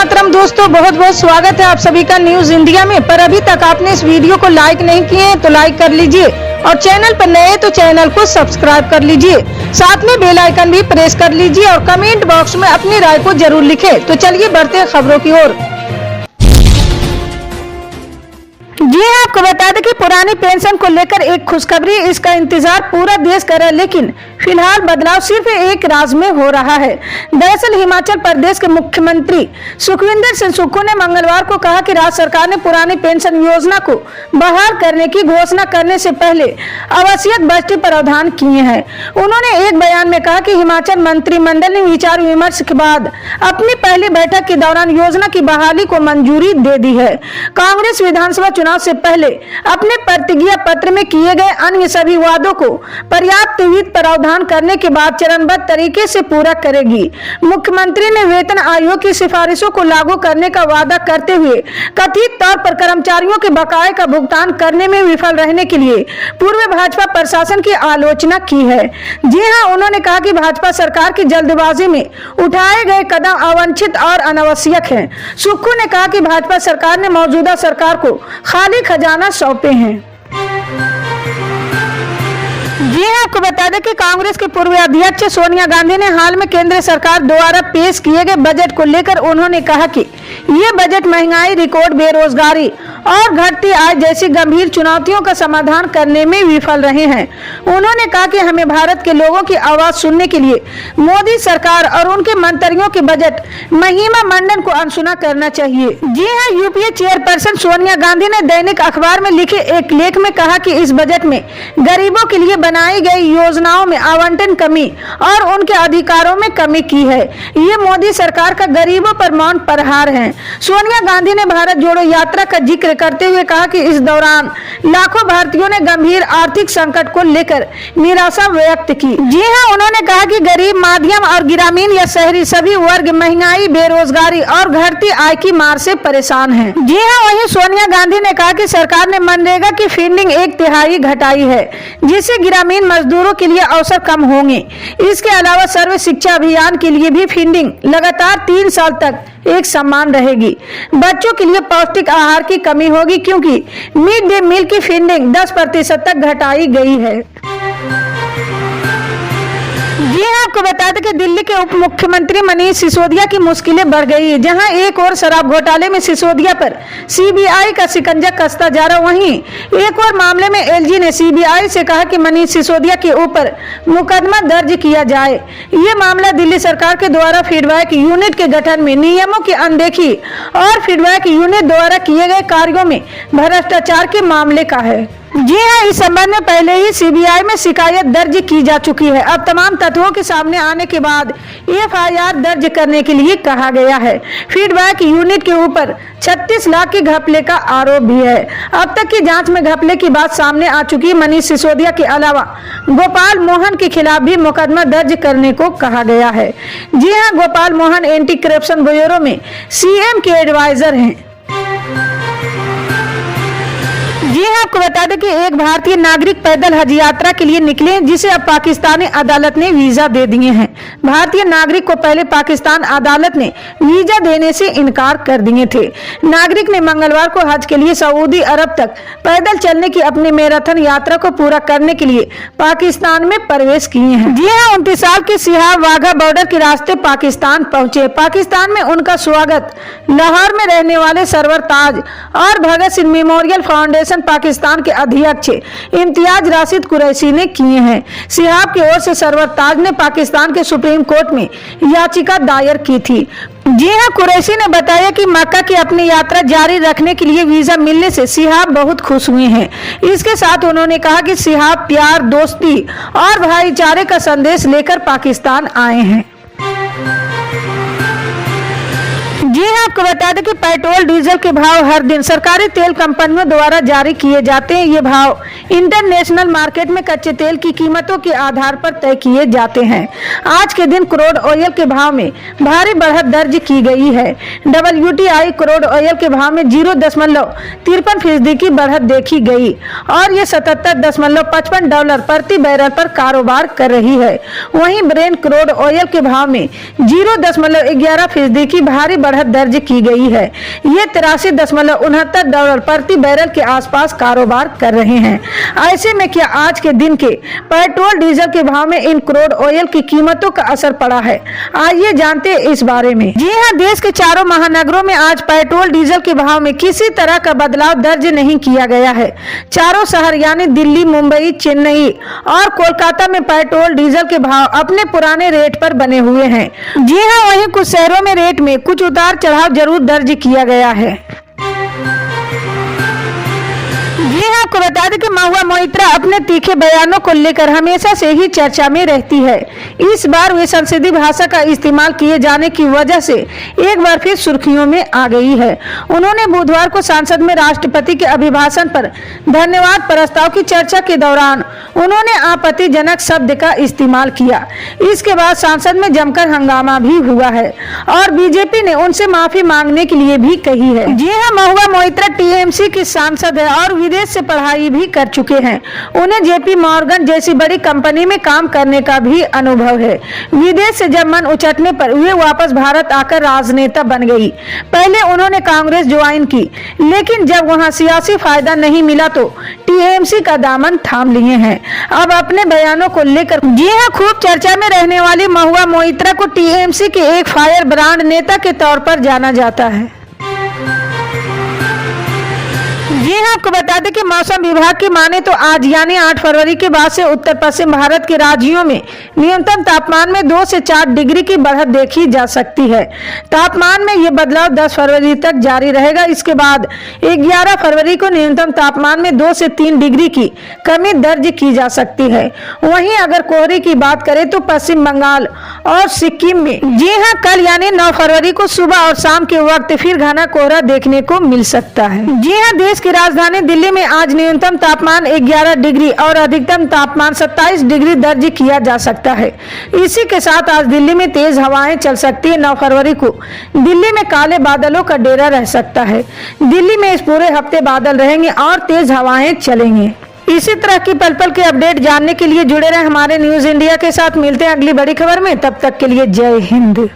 मातरम दोस्तों, बहुत बहुत स्वागत है आप सभी का न्यूज इंडिया में। पर अभी तक आपने इस वीडियो को लाइक नहीं किए हैं तो लाइक कर लीजिए और चैनल पर नए तो चैनल को सब्सक्राइब कर लीजिए। साथ में बेल आइकन भी प्रेस कर लीजिए और कमेंट बॉक्स में अपनी राय को जरूर लिखें। तो चलिए बढ़ते हैं खबरों की ओर। जी हाँ, आपको बता दें कि पुरानी पेंशन को लेकर एक खुशखबरी, इसका इंतजार पूरा देश कर रहा है, लेकिन फिलहाल बदलाव सिर्फ एक राज्य में हो रहा है। दरअसल हिमाचल प्रदेश के मुख्यमंत्री सुखविंदर सिंह सुक्खू ने मंगलवार को कहा कि राज्य सरकार ने पुरानी पेंशन योजना को बहाल करने की घोषणा करने से पहले आवश्यक बजटीय प्रावधान किए हैं। उन्होंने एक बयान में कहा कि हिमाचल मंत्रिमंडल ने विचार विमर्श के बाद अपनी पहली बैठक के दौरान योजना की बहाली को मंजूरी दे दी है। कांग्रेस विधानसभा चुनाव से पहले अपने प्रतिज्ञा पत्र में किए गए अन्य सभी वादों को पर्याप्त वित्त प्रावधान करने के बाद चरणबद्ध तरीके से पूरा करेगी। मुख्यमंत्री ने वेतन आयोग की सिफारिशों को लागू करने का वादा करते हुए कथित तौर पर कर्मचारियों के बकाये का भुगतान करने में विफल रहने के लिए पूर्व भाजपा प्रशासन की आलोचना की है। जी हां, उन्होंने कहा कि भाजपा सरकार की जल्दबाजी में उठाए गए कदम अवांछित और अनावश्यक हैं। सुक्खू ने कहा कि भाजपा सरकार ने मौजूदा सरकार को खाली खजाना सौंपे हैं। जी हाँ, आपको बता दें कि कांग्रेस के पूर्व अध्यक्ष सोनिया गांधी ने हाल में केंद्र सरकार द्वारा पेश किए गए बजट को लेकर उन्होंने कहा कि ये बजट महंगाई, रिकॉर्ड बेरोजगारी और घटती आय जैसी गंभीर चुनौतियों का समाधान करने में विफल रहे हैं। उन्होंने कहा कि हमें भारत के लोगों की आवाज सुनने के लिए मोदी सरकार और उनके मंत्रियों के बजट महिमा मंडन को अनसुना करना चाहिए। जी हाँ, यूपीए चेयरपर्सन सोनिया गांधी ने दैनिक अखबार में लिखे एक लेख में कहा कि इस बजट में गरीबों के लिए बनाई गई योजनाओं में आवंटन कमी और उनके अधिकारों में कमी की है। ये मोदी सरकार का गरीबों पर मौन प्रहार है। सोनिया गांधी ने भारत जोड़ो यात्रा का जिक्र करते हुए कहा कि इस दौरान लाखों भारतीयों ने गंभीर आर्थिक संकट को लेकर निराशा व्यक्त की। जी हां, उन्होंने कहा कि गरीब, मध्यम और ग्रामीण या शहरी सभी वर्ग महंगाई, बेरोजगारी और घटती आय की मार से परेशान हैं। जी हां, वहीं सोनिया गांधी ने कहा कि सरकार ने मनरेगा की फंडिंग 1/3 घटाई है, जिससे ग्रामीण मजदूरों के लिए अवसर कम होंगे। इसके अलावा सर्व शिक्षा अभियान के लिए भी फंडिंग लगातार 3 साल तक एक समान रहेगी। बच्चों के लिए पौष्टिक आहार की कमी होगी क्योंकि मिड डे मील की फंडिंग 10% तक घटाई गई है। जी हाँ, आपको बता दें कि दिल्ली के उप मुख्यमंत्री मनीष सिसोदिया की मुश्किलें बढ़ गई है। जहां एक और शराब घोटाले में सिसोदिया पर सीबीआई का शिकंजा कसता जा रहा, वहीं एक और मामले में एलजी ने सीबीआई से कहा कि मनीष सिसोदिया के ऊपर मुकदमा दर्ज किया जाए। ये मामला दिल्ली सरकार के द्वारा फीडबैक यूनिट के गठन में नियमों की अनदेखी और फीडबैक यूनिट द्वारा किए गए कार्यों में भ्रष्टाचार के मामले का है। जी हाँ, इस संबंध में पहले ही सीबीआई में शिकायत दर्ज की जा चुकी है। अब तमाम तथ्यों के सामने आने के बाद एफआईआर दर्ज करने के लिए कहा गया है। फीडबैक यूनिट के ऊपर 36 लाख के घपले का आरोप भी है। अब तक की जांच में घपले की बात सामने आ चुकी है। मनीष सिसोदिया के अलावा गोपाल मोहन के खिलाफ भी मुकदमा दर्ज करने को कहा गया है। जी हाँ, Gopal Mohan anti corruption bureau में सीएम के एडवाइजर हैं। जी हाँ, आपको बता दें कि एक भारतीय नागरिक पैदल हज यात्रा के लिए निकले, जिसे अब पाकिस्तानी अदालत ने वीजा दे दिए हैं। भारतीय नागरिक को पहले पाकिस्तान अदालत ने वीजा देने से इनकार कर दिए थे। नागरिक ने मंगलवार को हज के लिए सऊदी अरब तक पैदल चलने की अपनी मैराथन यात्रा को पूरा करने के लिए पाकिस्तान में प्रवेश किए हैं। जी हाँ, 29 साल के सिहाब वाघा बॉर्डर के रास्ते पाकिस्तान पहुंचे। पाकिस्तान में उनका स्वागत लाहौर में रहने वाले सरवर ताज और भगत सिंह मेमोरियल फाउंडेशन पाकिस्तान के अध्यक्ष इम्तियाज राशिद कुरैशी ने किए हैं। सिहाब की ओर से सरवर ताज ने पाकिस्तान के सुप्रीम कोर्ट में याचिका दायर की थी। जी हां, कुरैशी ने बताया कि मक्का की अपनी यात्रा जारी रखने के लिए वीजा मिलने से सिहाब बहुत खुश हुए हैं। इसके साथ उन्होंने कहा कि सिहाब प्यार, दोस्ती और भाईचारे का संदेश लेकर पाकिस्तान आए हैं। जी हाँ, आपको बता दें कि पेट्रोल डीजल के भाव हर दिन सरकारी तेल कंपनियों द्वारा जारी किए जाते हैं। ये भाव इंटरनेशनल मार्केट में कच्चे तेल की कीमतों के आधार पर तय किए जाते हैं। आज के दिन क्रूड ऑयल के भाव में भारी बढ़त दर्ज की गई है। WTI क्रूड ऑयल के भाव में 0.53% की बढ़त देखी गई और ये $77.55 प्रति बैरल पर कारोबार कर रही है। वहीं ब्रेंट क्रूड ऑयल के भाव में 0.11% की भारी बढ़त दर्ज की गई है। ये $83.69 प्रति बैरल के आसपास कारोबार कर रहे हैं। ऐसे में क्या आज के दिन के पेट्रोल डीजल के भाव में इन क्रूड ऑयल की कीमतों का असर पड़ा है? आइए जानते हैं इस बारे में। जी हां, देश के चारों महानगरों में आज पेट्रोल डीजल के भाव में किसी तरह का बदलाव दर्ज नहीं किया गया है। चारों शहर यानी दिल्ली, मुंबई, चेन्नई और कोलकाता में पेट्रोल डीजल के भाव अपने पुराने रेट पर बने हुए हैं। जी हां, वहीं कुछ शहरों में रेट में कुछ उतार चढ़ाव जरूर दर्ज किया गया है। जी हाँ, आपको बता दें कि महुआ मोइत्रा अपने तीखे बयानों को लेकर हमेशा से ही चर्चा में रहती है। इस बार वे संसदीय भाषा का इस्तेमाल किए जाने की वजह से एक बार फिर सुर्खियों में आ गई है। उन्होंने बुधवार को संसद में राष्ट्रपति के अभिभाषण पर धन्यवाद प्रस्ताव की चर्चा के दौरान उन्होंने आपत्तिजनक शब्द का इस्तेमाल किया। इसके बाद संसद में जमकर हंगामा भी हुआ है और बीजेपी ने उनसे माफी मांगने के लिए भी कही है। जी हाँ, महुआ मोइत्रा टीएमसी की सांसद है और विदेश से पढ़ाई भी कर चुके हैं। उन्हें जेपी मॉर्गन जैसी बड़ी कंपनी में काम करने का भी अनुभव है। विदेश से जब मन उचटने पर वे वापस भारत आकर राजनेता बन गई। पहले उन्होंने कांग्रेस ज्वाइन की, लेकिन जब वहां सियासी फायदा नहीं मिला तो टीएमसी का दामन थाम लिए हैं। अब अपने बयानों को लेकर जी हाँ, खूब चर्चा में रहने वाली महुआ मोइत्रा को टीएमसी के एक फायर ब्रांड नेता के तौर पर जाना जाता है। जी हाँ, आपको बता दें कि मौसम विभाग की माने तो आज यानी 8 फरवरी के बाद से उत्तर पश्चिम भारत के राज्यों में न्यूनतम तापमान में 2 से 4 डिग्री की बढ़त देखी जा सकती है। तापमान में ये बदलाव 10 फरवरी तक जारी रहेगा। इसके बाद 11 फरवरी को न्यूनतम तापमान में 2 से 3 डिग्री की कमी दर्ज की जा सकती है। वहीं अगर कोहरे की बात करें तो पश्चिम बंगाल और सिक्किम में जी हाँ, कल यानी 9 फरवरी को सुबह और शाम के वक्त फिर घना कोहरा देखने को मिल सकता है। जी हाँ, देश की राजधानी दिल्ली में आज न्यूनतम तापमान 11 डिग्री और अधिकतम तापमान 27 डिग्री दर्ज किया जा सकता है। इसी के साथ आज दिल्ली में तेज हवाएं चल सकती है। 9 फरवरी को दिल्ली में काले बादलों का डेरा रह सकता है। दिल्ली में इस पूरे हफ्ते बादल रहेंगे और तेज हवाएं चलेंगे। इसी तरह की पल पल के अपडेट जानने के लिए जुड़े रहे हमारे न्यूज इंडिया के साथ। मिलते हैं अगली बड़ी खबर में, तब तक के लिए जय हिंद।